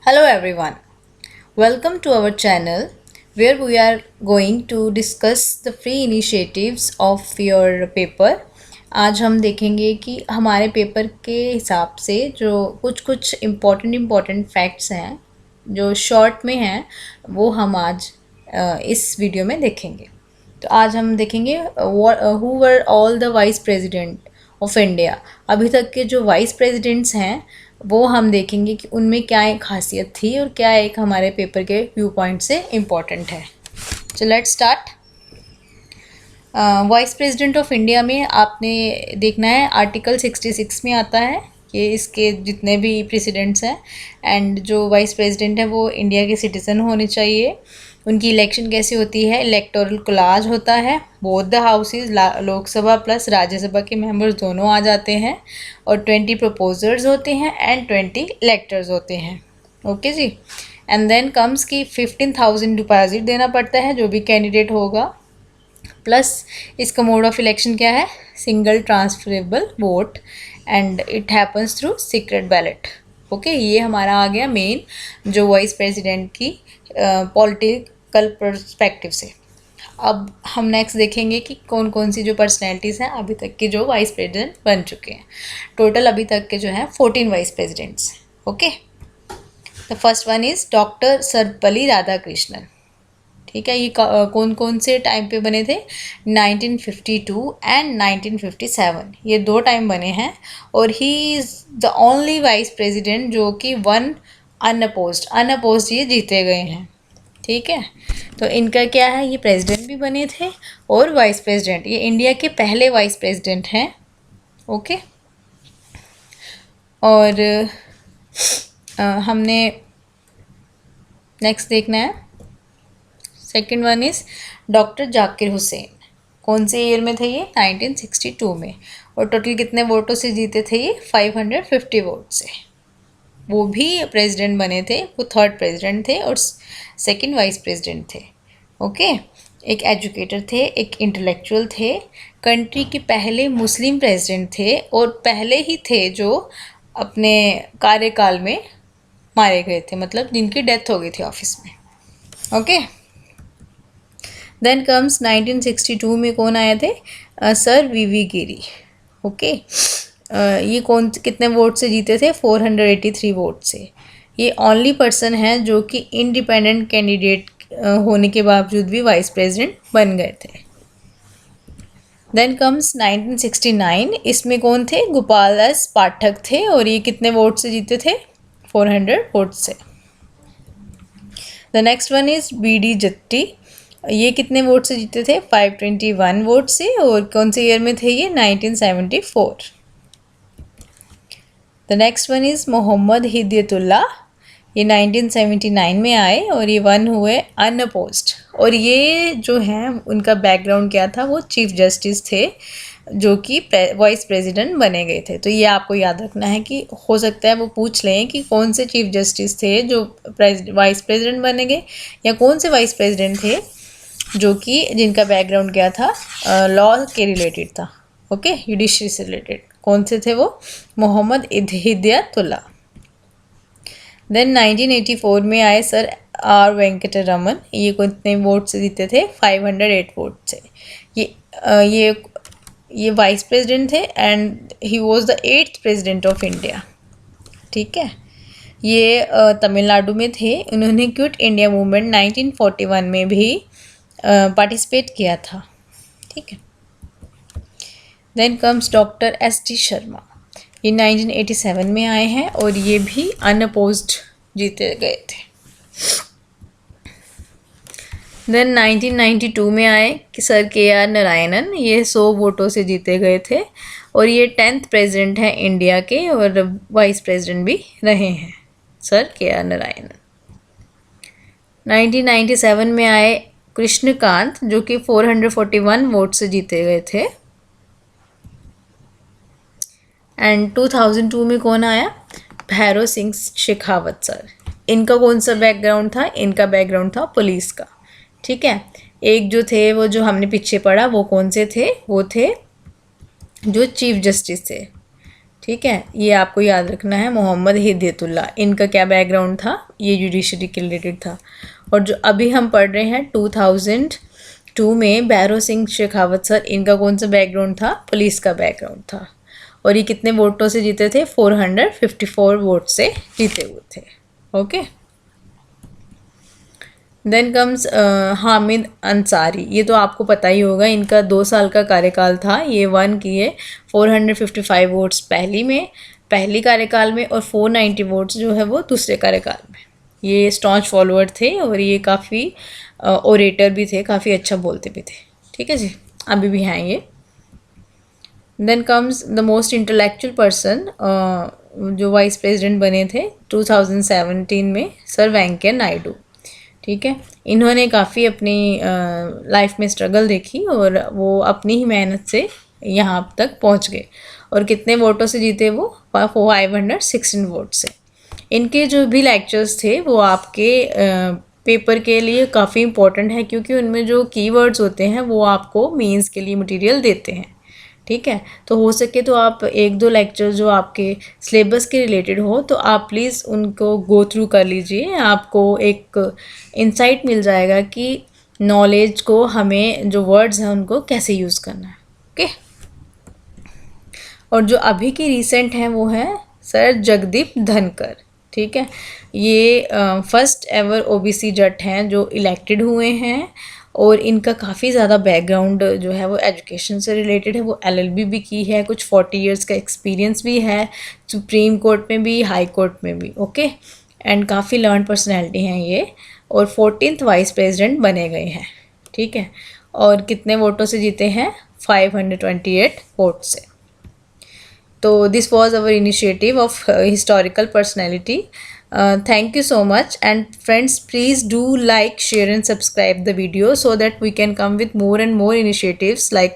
Hello everyone, welcome to our channel where we are going to discuss the free initiatives of your paper. आज हम देखेंगे कि हमारे paper के हिसाब से जो कुछ इम्पॉर्टेंट फैक्ट्स हैं जो शॉर्ट में हैं वो हम आज इस वीडियो में देखेंगे। तो आज हम देखेंगे who were all the vice president of India. अभी तक के जो वाइस प्रेसिडेंट्स हैं वो हम देखेंगे कि उनमें क्या एक खासियत थी और क्या एक हमारे पेपर के व्यू पॉइंट से इम्पॉर्टेंट है। तो let's start. Vice president of India में आपने देखना है आर्टिकल 66 में आता है कि इसके जितने भी प्रेसिडेंट्स हैं एंड जो वाइस प्रेसिडेंट है वो इंडिया के सिटीज़न होने चाहिए। उनकी इलेक्शन कैसे होती है, इलेक्टोरल कोलाज होता है, both the houses Lok Sabha plus Rajya Sabha के मेंबर्स दोनों आ जाते हैं और 20 प्रपोजर्स होते हैं एंड 20 इलेक्टर्स होते हैं। ओके जी। एंड देन कम्स की 15,000 डिपॉजिट देना पड़ता है जो भी कैंडिडेट होगा, प्लस इसका मोड ऑफ इलेक्शन क्या है, single transferable vote and it happens through secret ballot. Okay, ये हमारा आ गया मेन जो वाइस प्रेसिडेंट की पॉलिटिकल पर्सपेक्टिव से। अब हम नेक्स्ट देखेंगे कि कौन कौन सी जो पर्सनैलिटीज़ हैं अभी तक के जो वाइस प्रेसिडेंट बन चुके हैं। टोटल अभी तक के जो हैं 14 vice presidents. Okay, the first one is doctor Sarvepalli Radhakrishnan. ठीक है, ये कौन कौन से टाइम पे बने थे, 1952 एंड 1957, ये दो टाइम बने हैं और he is the only vice president जो कि वन अनअपोज्ड ये जीते गए हैं। ठीक है, तो इनका क्या है, ये प्रेसिडेंट भी बने थे और वाइस प्रेसिडेंट, ये इंडिया के पहले वाइस प्रेसिडेंट हैं। ओके, और हमने नेक्स्ट देखना है, second one is doctor Zakir Hussain. कौन से ईयर में थे ये, 1962 में, और टोटल कितने वोटों से जीते थे ये, 550 वोट से। वो भी प्रेसिडेंट बने थे, वो थर्ड प्रेसिडेंट थे और सेकंड वाइस प्रेसिडेंट थे। ओके, एक एजुकेटर थे, एक इंटेलेक्चुअल थे, कंट्री के पहले मुस्लिम प्रेसिडेंट थे और पहले ही थे जो अपने कार्यकाल में मारे गए थे, मतलब जिनकी डेथ हो गई थी ऑफिस में। ओके, देन कम्स 1962 में कौन आए थे, सर वी गिरी। ओके, ये कौन कितने वोट से जीते थे, 483 वोट से। ये ओनली पर्सन है जो कि इंडिपेंडेंट कैंडिडेट होने के बावजूद भी वाइस प्रेसिडेंट बन गए थे। देन कम्स 1969, इसमें कौन थे, गोपाल दास पाठक थे और ये कितने वोट से जीते थे, 400 वोट से। The next one is BD Jatti, ये कितने वोट से जीते थे, 521 वोट से, और कौन से ईयर में थे ये, 1974। The next one is Mohammad Hidayatullah, ये 1979 में आए और ये वन हुए अनअपोज्ड। और ये जो हैं उनका बैकग्राउंड क्या था, वो चीफ जस्टिस थे जो कि वाइस प्रेसिडेंट बने गए थे। तो ये आपको याद रखना है कि हो सकता है वो पूछ लें कि कौन से चीफ जस्टिस थे जो वाइस प्रेसिडेंट बने गए, या कौन से वाइस प्रेसिडेंट थे जो कि जिनका बैकग्राउंड क्या था, लॉ के रिलेटेड था। ओके, जुडिशरी से रिलेटेड। कौन से थे वो, मोहम्मद हिदायतुल्लाह। देन 1984 में आए सर R वेंकटरमन, ये कितने वोट से जीते थे, 508 वोट से। ये वाइस प्रेसिडेंट थे and he was the 8th president of India. ठीक है, ये तमिलनाडु में थे। उन्होंने क्विट इंडिया मूवमेंट 1941 में भी पार्टिसिपेट किया था। ठीक है, then comes doctor ST Sharma, ये 1987 में आए हैं और ये भी अनअपोज्ड जीते गए थे। देन 1992 में आए कि सर KR नारायणन, ये 100 वोटों से जीते गए थे और ये 10th प्रेसिडेंट हैं इंडिया के और वाइस प्रेसिडेंट भी रहे हैं सर KR नारायणन। 1997 में आए कृष्णकांत जो कि 441 वोट से जीते गए थे। एंड 2002 में कौन आया, भैरव सिंह शेखावत सर। इनका कौन सा बैकग्राउंड था, इनका बैकग्राउंड था पुलिस का। ठीक है, एक जो थे वो जो हमने पीछे पढ़ा वो कौन से थे, वो थे जो चीफ जस्टिस थे। ठीक है, ये आपको याद रखना है। मोहम्मद हिदायतुल्लाह, इनका क्या बैकग्राउंड था, ये जुडिशरी के रिलेटेड था। और जो अभी हम पढ़ रहे हैं 2002 में भैरों सिंह शेखावत सर, इनका कौन सा बैकग्राउंड था, पुलिस का बैकग्राउंड था। और ये कितने वोटों से जीते थे, 454 वोट से जीते हुए थे। Okay, then comes Hamid Ansari, ये तो आपको पता ही होगा, इनका 2 साल का कार्यकाल था। ये वन किए 455 वोट्स पहली कार्यकाल में और 490 वोट्स जो है वो दूसरे कार्यकाल में। ये स्टॉन्च फॉलोअर थे और ये काफ़ी ओरेटर भी थे, काफ़ी अच्छा बोलते भी थे। ठीक है जी, अभी भी हैं ये। Then comes the most intellectual person, जो वाइस प्रेसिडेंट बने थे 2017 में, सर वेंकैया नायडू। ठीक है, इन्होंने काफ़ी अपनी लाइफ में स्ट्रगल देखी और वो अपनी ही मेहनत से यहाँ तक पहुँच गए। और कितने वोटों से जीते वो, 516 वोट से। इनके जो भी लेक्चर्स थे वो आपके पेपर के लिए काफ़ी इंपॉर्टेंट है, क्योंकि उनमें जो कीवर्ड्स होते हैं वो आपको मेंस के लिए मटेरियल देते हैं। ठीक है, तो हो सके तो आप 1-2 लेक्चर जो आपके सिलेबस के रिलेटेड हो तो आप प्लीज़ उनको गो थ्रू कर लीजिए। आपको एक इंसाइट मिल जाएगा कि नॉलेज को, हमें जो वर्ड्स हैं उनको कैसे यूज़ करना है। ओके, और जो अभी की रिसेंट हैं वो है सर जगदीप धनकर। ठीक है, ये फर्स्ट एवर ओबीसी जज हैं जो इलेक्टेड हुए हैं और इनका काफ़ी ज़्यादा बैकग्राउंड जो है वो एजुकेशन से रिलेटेड है। वो एलएलबी भी की है, कुछ 40 इयर्स का एक्सपीरियंस भी है, सुप्रीम कोर्ट में भी, हाई कोर्ट में भी। ओके, एंड काफ़ी लर्न पर्सनैलिटी हैं ये, और 14th वाइस प्रेसिडेंट बने गए हैं। ठीक है, और कितने वोटों से जीते हैं, 528 वोट से। तो this was our initiative of historical personality. Thank you so much, and friends, please do like, share and subscribe the video so that we can come with more and more initiatives like